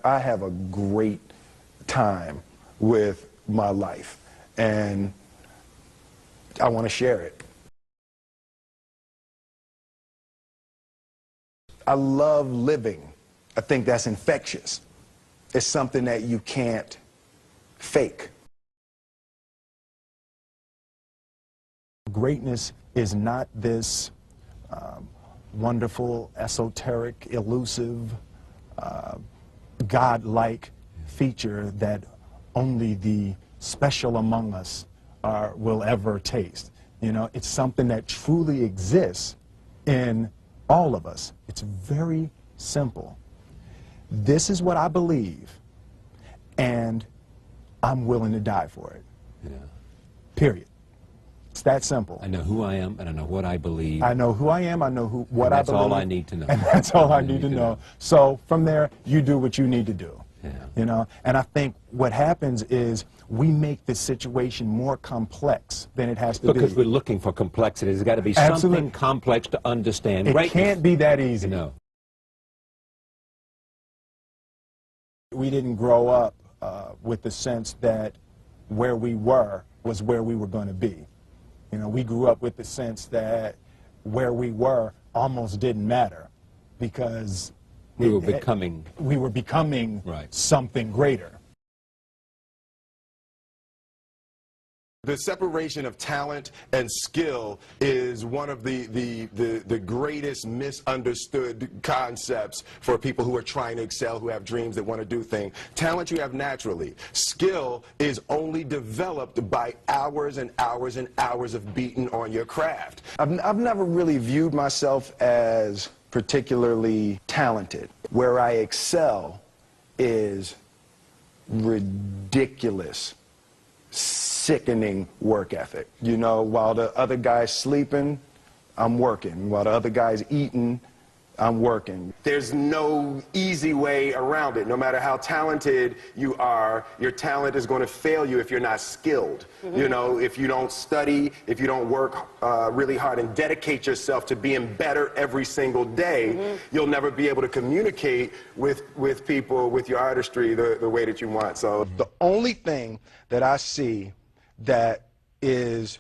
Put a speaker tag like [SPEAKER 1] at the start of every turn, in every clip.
[SPEAKER 1] I have a great time with my life, and I want to share it. I love living. I think that's infectious. It's something that you can't fake. Greatness is not this wonderful, esoteric, elusive, God-like feature that only the special among us will ever taste. You know, it's something that truly exists in all of us. It's very simple. This is what I believe, and I'm willing to die for it.
[SPEAKER 2] Yeah.
[SPEAKER 1] Period. It's that simple.
[SPEAKER 2] I know who I am, and I know what I believe.
[SPEAKER 1] I know who I am, I know what I believe.
[SPEAKER 2] That's all I need to know.
[SPEAKER 1] And that's all I need to know. So from there, you do what you need to do.
[SPEAKER 2] Yeah.
[SPEAKER 1] You know, and I think what happens is we make the situation more complex than it has to be.
[SPEAKER 2] Because we're looking for complexity. There's got to be something complex to understand.
[SPEAKER 1] It can't be that easy.
[SPEAKER 2] No.
[SPEAKER 1] We didn't grow up with the sense that where we were was where we were going to be. You know, we grew up with the sense that where we were almost didn't matter because
[SPEAKER 2] we were becoming
[SPEAKER 1] right. Something greater.
[SPEAKER 3] The separation of talent and skill is one of the greatest misunderstood concepts for people who are trying to excel, who have dreams, that want to do things. Talent you have naturally. Skill is only developed by hours and hours and hours of beating on your craft.
[SPEAKER 1] I've never really viewed myself as particularly talented. Where I excel is ridiculous, sickening work ethic. You know, while the other guy's sleeping, I'm working. While the other guy's eating, I'm working.
[SPEAKER 3] There's no easy way around it. No matter how talented you are, your talent is going to fail you if you're not skilled. Mm-hmm. You know, if you don't study, if you don't work really hard and dedicate yourself to being better every single day, mm-hmm. you'll never be able to communicate with people, with your artistry, the way that you want. So
[SPEAKER 1] the only thing that I see that is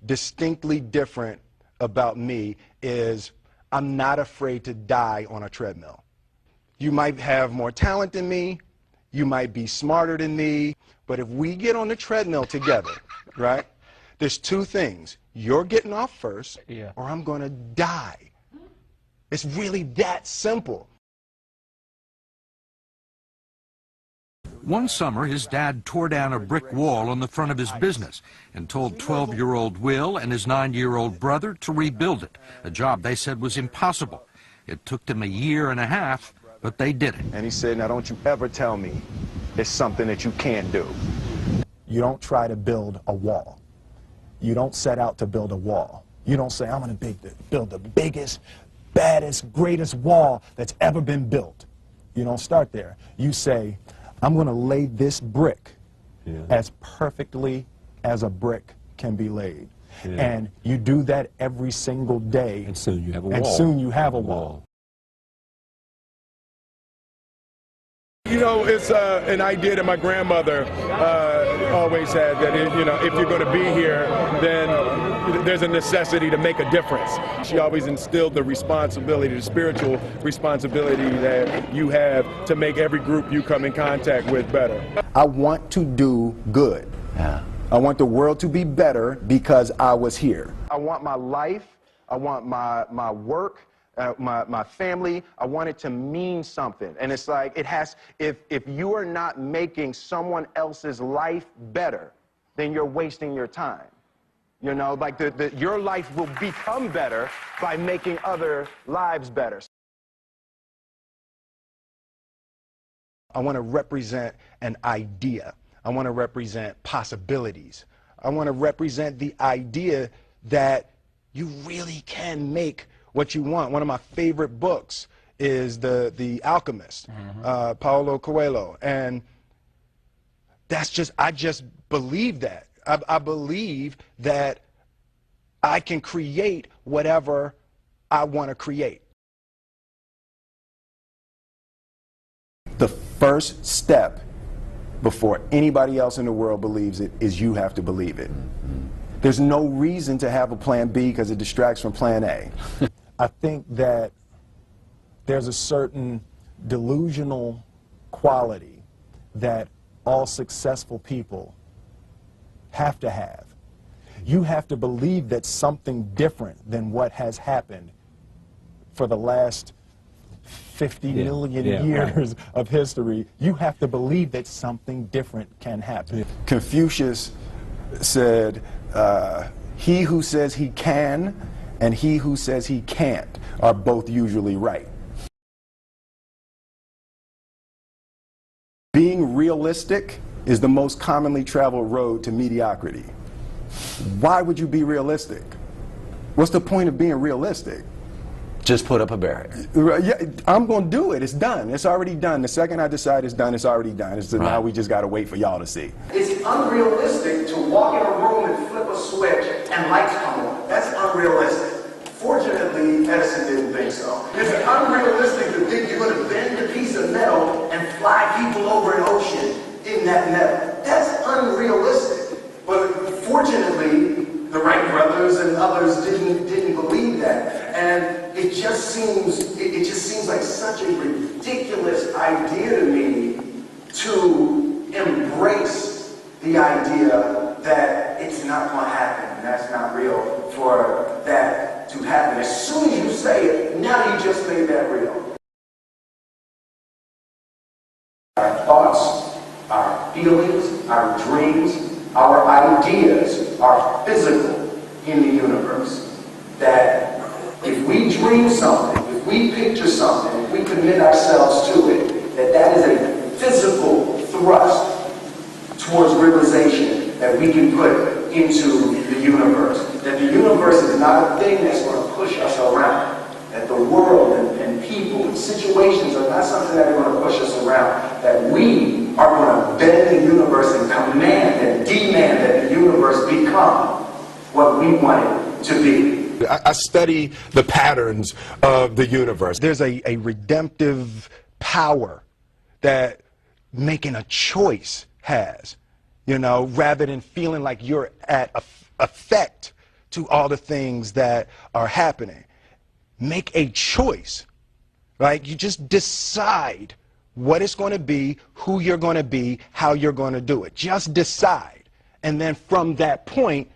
[SPEAKER 1] distinctly different about me is I'm not afraid to die on a treadmill. You might have more talent than me, you might be smarter than me, but if we get on the treadmill together, right, there's two things. You're getting off first, or I'm going to die. It's really that simple.
[SPEAKER 4] One summer, his dad tore down a brick wall on the front of his business and told 12-year-old Will and his 9-year-old brother to rebuild it, a job they said was impossible. It took them 1.5 years, but they did it.
[SPEAKER 1] And he said, now don't you ever tell me it's something that you can't do. You don't try to build a wall. You don't set out to build a wall. You don't say, I'm going to build the biggest, baddest, greatest wall that's ever been built. You don't start there. You say, I'm going to lay this brick as perfectly as a brick can be laid. Yeah. And you do that every single day.
[SPEAKER 2] And soon you have a wall.
[SPEAKER 1] And soon you have a wall.
[SPEAKER 3] You know, it's an idea that my grandmother always had, that you know, if you're going to be here, then there's a necessity to make a difference. She always instilled the responsibility, the spiritual responsibility that you have to make every group you come in contact with better.
[SPEAKER 1] I want to do good. Yeah. I want the world to be better because I was here. I want my life, I want my work, my family, I want it to mean something. And it's like, it has, if you are not making someone else's life better, then you're wasting your time. You know, like your life will become better by making other lives better. I want to represent an idea. I want to represent possibilities. I want to represent the idea that you really can make what you want. One of my favorite books is The Alchemist, Paulo Coelho, and that's just, I just believe that. I believe that I can create whatever I want to create. The
[SPEAKER 3] first step before anybody else in the world believes it is you have to believe it. There's no reason to have a plan B because it distracts from plan A.
[SPEAKER 1] I think that there's a certain delusional quality that all successful people have to have. You have to believe that something different than what has happened for the last 50 million years of history. You have to believe that something different can happen.
[SPEAKER 3] Confucius said, he who says he can and he who says he can't are both usually right. Being realistic is the most commonly traveled road to mediocrity. Why would you be realistic? What's the point of being realistic?
[SPEAKER 5] Just put up a barrier.
[SPEAKER 3] Yeah, I'm going to do it. It's done. It's already done. The second I decide it's done, it's already done. So now we just got to wait for y'all to see.
[SPEAKER 6] It's unrealistic to walk in a room and flip a switch and lights come on. That's unrealistic. Fortunately, Edison didn't think so. It's unrealistic to think you're going to bend a piece of metal and fly people over an ocean in that metal. That's unrealistic. But fortunately, the Wright brothers and others didn't believe that. And it just seems like such a ridiculous idea to me to embrace the idea that it's not going to happen and that's not real for that to happen. As soon as you say it, now you just made that real. Our thoughts, our feelings, our dreams, our ideas are physical in the universe. That if we dream something, if we picture something, if we commit ourselves to it, that is a physical thrust towards realization that we can put into the universe. That the universe is not a thing that's going to push us around. That the world and people and situations are not something that are going to push us around. That we are going to bend the universe and command and demand that the universe become what we want it to be.
[SPEAKER 3] I study the patterns of the universe.
[SPEAKER 1] There's a redemptive power that making a choice has, you know, rather than feeling like you're at effect to all the things that are happening. Make a choice, right? You just decide what it's going to be, who you're going to be, how you're going to do it. Just decide. And then from that point,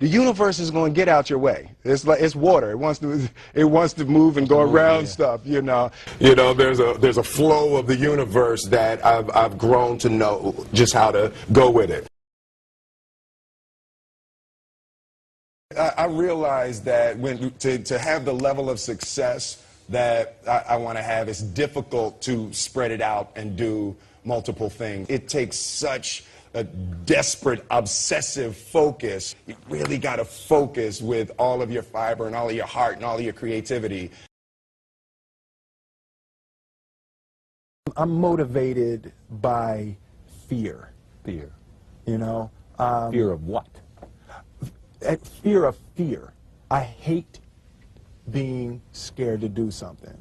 [SPEAKER 1] the universe is going to get out your way. It's like it's water. It wants to move and go around stuff, you know.
[SPEAKER 3] You know, there's a flow of the universe that I've grown to know just how to go with it. I realized that to have the level of success that I want to have, it's difficult to spread it out and do multiple things. It takes such a desperate, obsessive focus. You really got to focus with all of your fiber and all of your heart and all of your creativity.
[SPEAKER 1] I'm motivated by fear.
[SPEAKER 2] Fear.
[SPEAKER 1] You know?
[SPEAKER 2] Fear of what?
[SPEAKER 1] Fear of fear. I hate being scared to do something.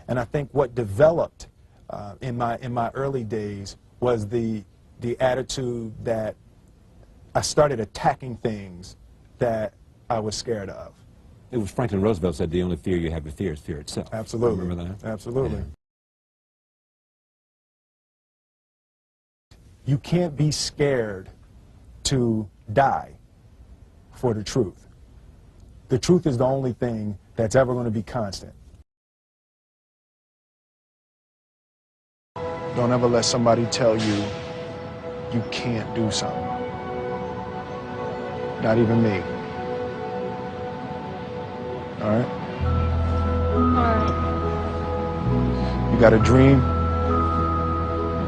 [SPEAKER 1] And I think what developed in my early days was the attitude that I started attacking things that I was scared of.
[SPEAKER 2] It was Franklin Roosevelt said the only fear you have to fear is fear itself.
[SPEAKER 1] Absolutely.
[SPEAKER 2] Remember that?
[SPEAKER 1] Absolutely. Yeah. You can't be scared to die for the truth. The truth is the only thing that's ever going to be constant. Don't ever let somebody tell you you can't do something. Not even me. All right? You got a dream,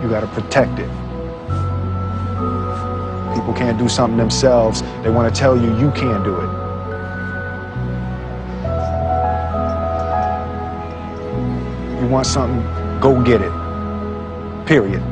[SPEAKER 1] you got to protect it. People can't do something themselves. They want to tell you you can't do it. You want something, go get it. Period.